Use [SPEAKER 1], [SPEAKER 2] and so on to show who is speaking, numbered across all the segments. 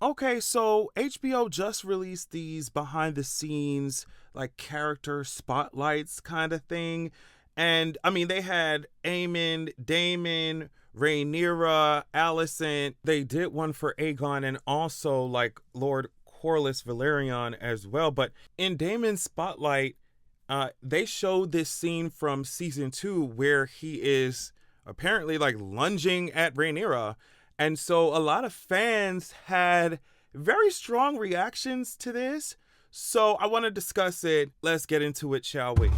[SPEAKER 1] Okay, so HBO just released these behind the scenes, like character spotlights kind of thing. And I mean, they had Aemon, Daemon, Rhaenyra, Alicent. They did one for Aegon and also like Lord Corlys Valerion as well. But in Daemon's spotlight, they showed this scene from season 2 where he is apparently like lunging at Rhaenyra, and so a lot of fans had very strong reactions to this. So I want to discuss it. Let's get into it, shall we?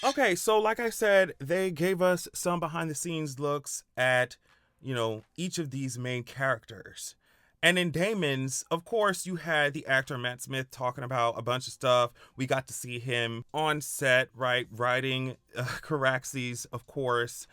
[SPEAKER 1] Okay, so like I said, they gave us some behind the scenes looks at, each of these main characters. And in Damon's, of course, you had the actor Matt Smith talking about a bunch of stuff. We got to see him on set, right, writing Caraxes, of course.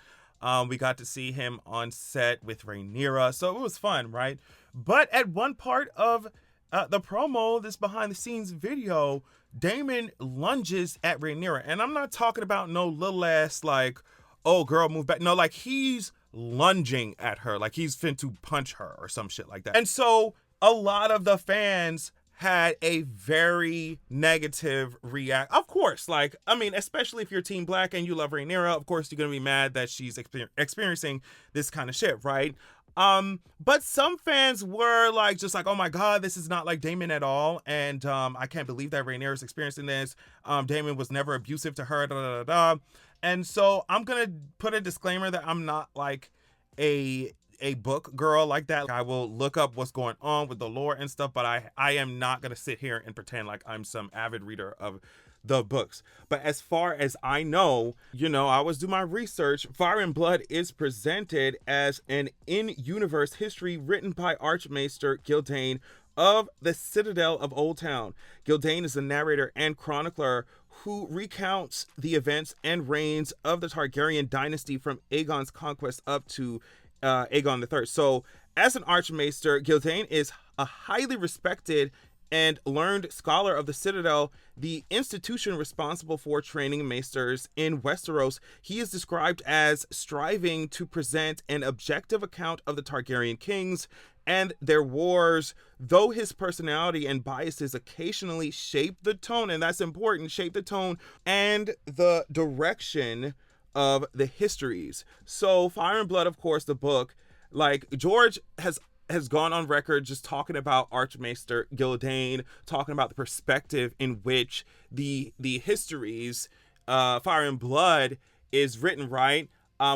[SPEAKER 1] We got to see him on set with Rhaenyra, so it was fun, right? But at one part of the promo, this behind the scenes video, Daemon lunges at Rhaenyra, and I'm not talking about no little ass like, oh girl, move back. No, like he's lunging at her, like he's fin to punch her or some shit like that. And so a lot of the fans had a very negative react. Of course, like, I mean, especially if you're Team Black and you love Rhaenyra, of course you're gonna be mad that she's experiencing this kind of shit, right? But some fans were like, just like, oh my god, this is not like Daemon at all, and I can't believe that Rhaenyra is experiencing this. Daemon was never abusive to her, da da da da. And so I'm gonna put a disclaimer that I'm not like a book girl like that. I will look up what's going on with the lore and stuff, but I am not gonna sit here and pretend like I'm some avid reader of the books. But as far as I know, I always do my research. Fire and Blood is presented as an in-universe history written by Archmaester Gildain of the Citadel of Old Town. Gildain is the narrator and chronicler who recounts the events and reigns of the Targaryen dynasty from Aegon's conquest up to Aegon III. So, as an Archmaester, Gildain is a highly respected and learned scholar of the Citadel, the institution responsible for training maesters in Westeros. He is described as striving to present an objective account of the Targaryen kings and their wars, though his personality and biases occasionally shape the tone, and that's important, shape the tone and the direction of the histories. So Fire and Blood, of course, the book, like George has gone on record just talking about Archmaester Gildain, talking about the perspective in which the histories, Fire and Blood is written, right?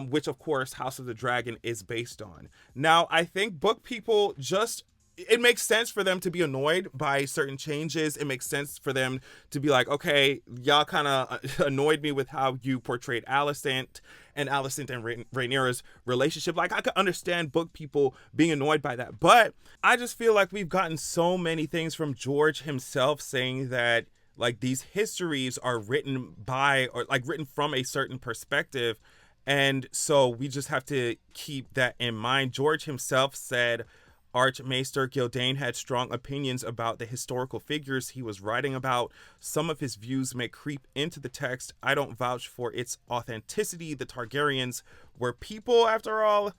[SPEAKER 1] Which of course House of the Dragon is based on. Now, I think book people it makes sense for them to be annoyed by certain changes. It makes sense for them to be like, okay, y'all kind of annoyed me with how you portrayed Alicent and Rhaenyra's relationship. Like, I could understand book people being annoyed by that. But I just feel like we've gotten so many things from George himself saying that, like, these histories are written by, or like written from a certain perspective. And so we just have to keep that in mind. George himself said Archmaester Gildain had strong opinions about the historical figures he was writing about. Some of his views may creep into the text. I don't vouch for its authenticity. The Targaryens were people, after all.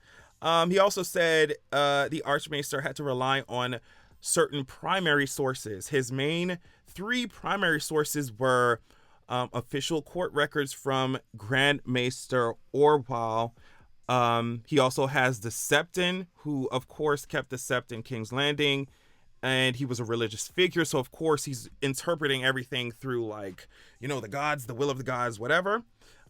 [SPEAKER 1] He also said the Archmaester had to rely on certain primary sources. His main 3 primary sources were official court records from Grand Maester Orwell. He also has the Septon, who of course kept the Sept in King's Landing, and he was a religious figure, so of course he's interpreting everything through, like, the gods, the will of the gods, whatever.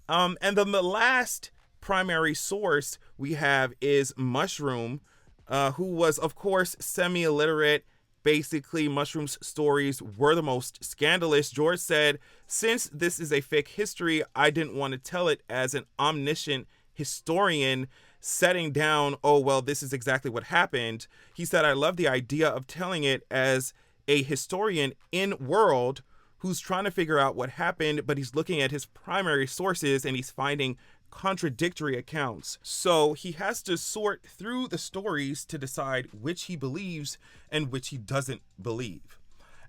[SPEAKER 1] And then the last primary source we have is Mushroom, who was of course semi-illiterate. Basically, Mushroom's stories were the most scandalous. George said, since this is a fake history, I didn't want to tell it as an omniscient historian setting down, oh, well, this is exactly what happened. He said, I love the idea of telling it as a historian in world who's trying to figure out what happened, but he's looking at his primary sources and he's finding contradictory accounts. So he has to sort through the stories to decide which he believes and which he doesn't believe.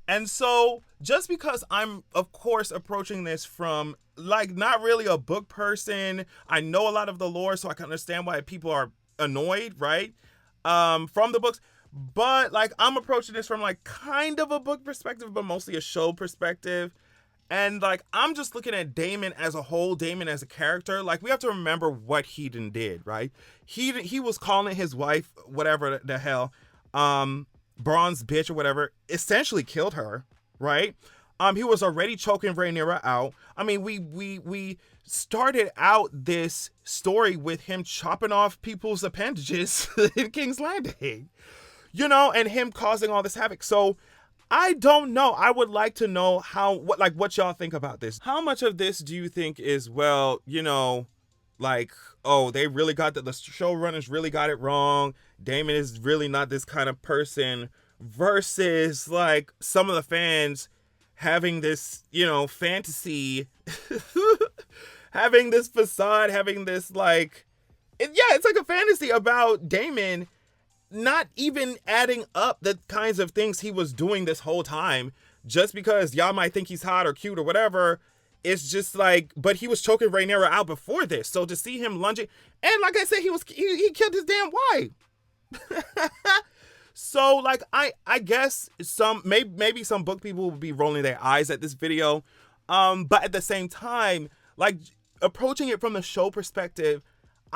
[SPEAKER 1] And so, just because I'm, of course, approaching this from like not really a book person, I know a lot of the lore, so I can understand why people are annoyed, right? From the books. But like, I'm approaching this from like kind of a book perspective, but mostly a show perspective. And like, I'm just looking at Daemon as a whole, Daemon as a character. Like, we have to remember what Hedon did, right? He was calling his wife, whatever the hell, bronze bitch or whatever, essentially killed her, right? He was already choking Rhaenyra out. I mean, we started out this story with him chopping off people's appendages in King's Landing, you know, and him causing all this havoc. So I don't know. I would like to know what y'all think about this. How much of this do you think is, well, you know, like, oh, they really got the showrunners really got it wrong. Daemon is really not this kind of person, versus like some of the fans having this, you know, fantasy, having this facade, having this like, it's like a fantasy about Daemon not even adding up the kinds of things he was doing this whole time, just because y'all might think he's hot or cute or whatever. It's just like, but he was choking Rhaenyra out before this. So to see him lunging, and like I said, he killed his damn wife. So like, I guess maybe some book people will be rolling their eyes at this video. But at the same time, like, approaching it from the show perspective,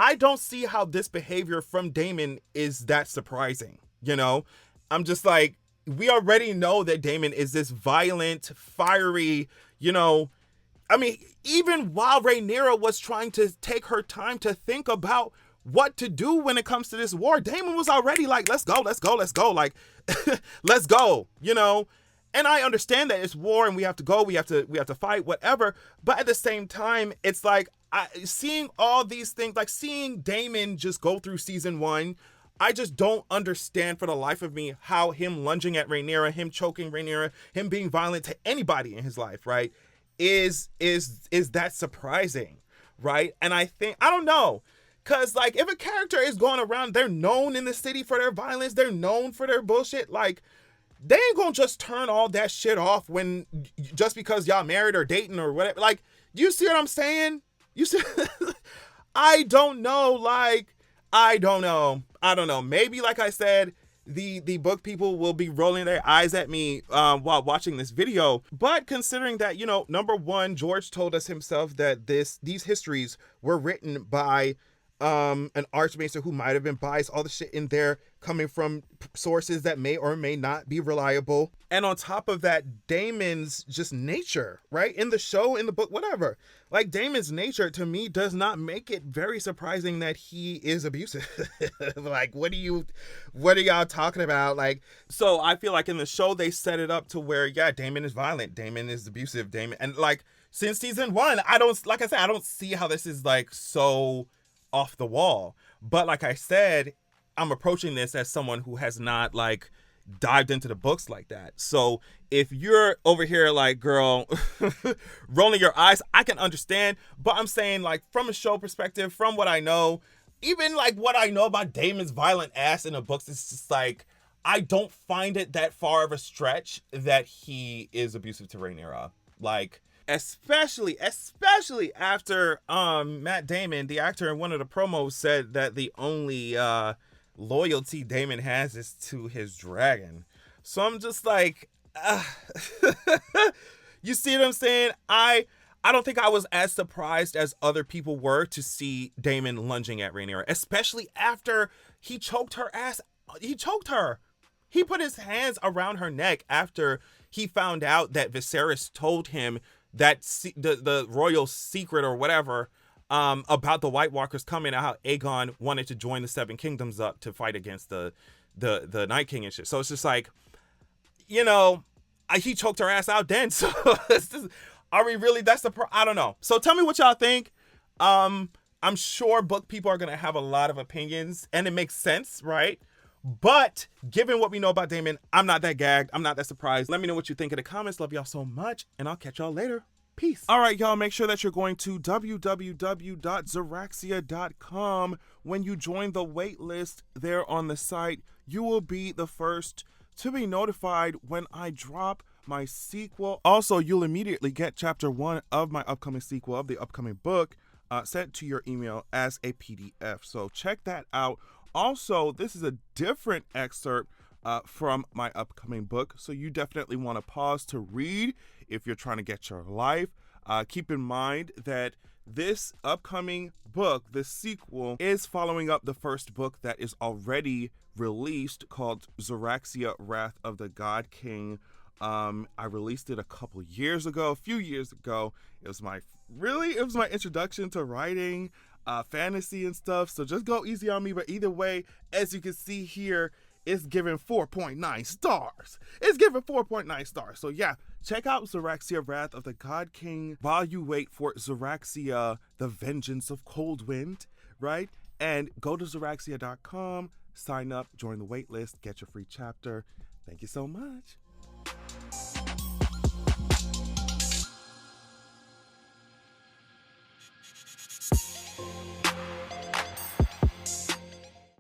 [SPEAKER 1] I don't see how this behavior from Daemon is that surprising. You know, I'm just like, we already know that Daemon is this violent, fiery, you know, I mean, even while Rhaenyra was trying to take her time to think about what to do when it comes to this war, Daemon was already like, let's go. Like, let's go, you know? And I understand that it's war and we have to go, we have to fight, whatever. But at the same time, it's like, seeing all these things, like seeing Daemon just go through season 1, I just don't understand for the life of me how him lunging at Rhaenyra, him choking Rhaenyra, him being violent to anybody in his life, right, is that surprising, right? And I don't know, because like, if a character is going around, they're known in the city for their violence, they're known for their bullshit, like, they ain't gonna just turn all that shit off when, just because y'all married or dating or whatever. Like, you see what I'm saying? You see, I don't know. Like, I don't know. Maybe, like I said, the book people will be rolling their eyes at me while watching this video. But considering that, you know, number one, George told us himself that these histories were written by an archmaester who might have been biased, all the shit in there coming from sources that may or may not be reliable. And on top of that, Daemon's just nature, right? In the show, in the book, whatever. Like, Daemon's nature, to me, does not make it very surprising that he is abusive. Like, what are y'all talking about? Like, so I feel like in the show, they set it up to where, yeah, Daemon is violent. Daemon is abusive. And like, since season 1, I don't see how this is like so off the wall. But like I said, I'm approaching this as someone who has not like dived into the books like that. So if you're over here like, girl, rolling your eyes, I can understand. But I'm saying, like, from a show perspective, from what I know, even like what I know about Daemon's violent ass in the books, it's just like, I don't find it that far of a stretch that he is abusive to Rhaenyra. Like, especially after Matt Damon, the actor in one of the promos, said that the only loyalty Daemon has is to his dragon. So I'm just like, you see what I'm saying? I don't think I was as surprised as other people were to see Daemon lunging at Rhaenyra, especially after he choked her ass. He choked her. He put his hands around her neck after he found out that Viserys told him that the royal secret or whatever about the White Walkers coming, and how Aegon wanted to join the Seven Kingdoms up to fight against the Night King and shit. So it's just like, you know, he choked her ass out then. So it's just, are we really? I don't know. So tell me what y'all think. I'm sure book people are gonna have a lot of opinions, and it makes sense, right? But given what we know about Daemon, I'm not that gagged. I'm not that surprised. Let me know what you think in the comments. Love y'all so much, and I'll catch y'all later. Peace. All right, y'all, make sure that you're going to www.zeraxia.com. When you join the wait list there on the site, you will be the first to be notified when I drop my sequel. Also, you'll immediately get chapter 1 of my upcoming sequel of the upcoming book sent to your email as a PDF. So check that out. Also, this is a different excerpt from my upcoming book, so you definitely want to pause to read if you're trying to get your life. Keep in mind that this upcoming book, this sequel, is following up the first book that is already released called Zoraxia, Wrath of the God King. I released it a few years ago. It was my introduction to writing fantasy and stuff, so just go easy on me. But either way, as you can see here, it's given 4.9 stars. It's given 4.9 stars. So yeah, check out Zoraxia, Wrath of the God King while you wait for Zoraxia, The Vengeance of Coldwind, right? And go to Zoraxia.com, sign up, join the waitlist, get your free chapter. Thank you so much.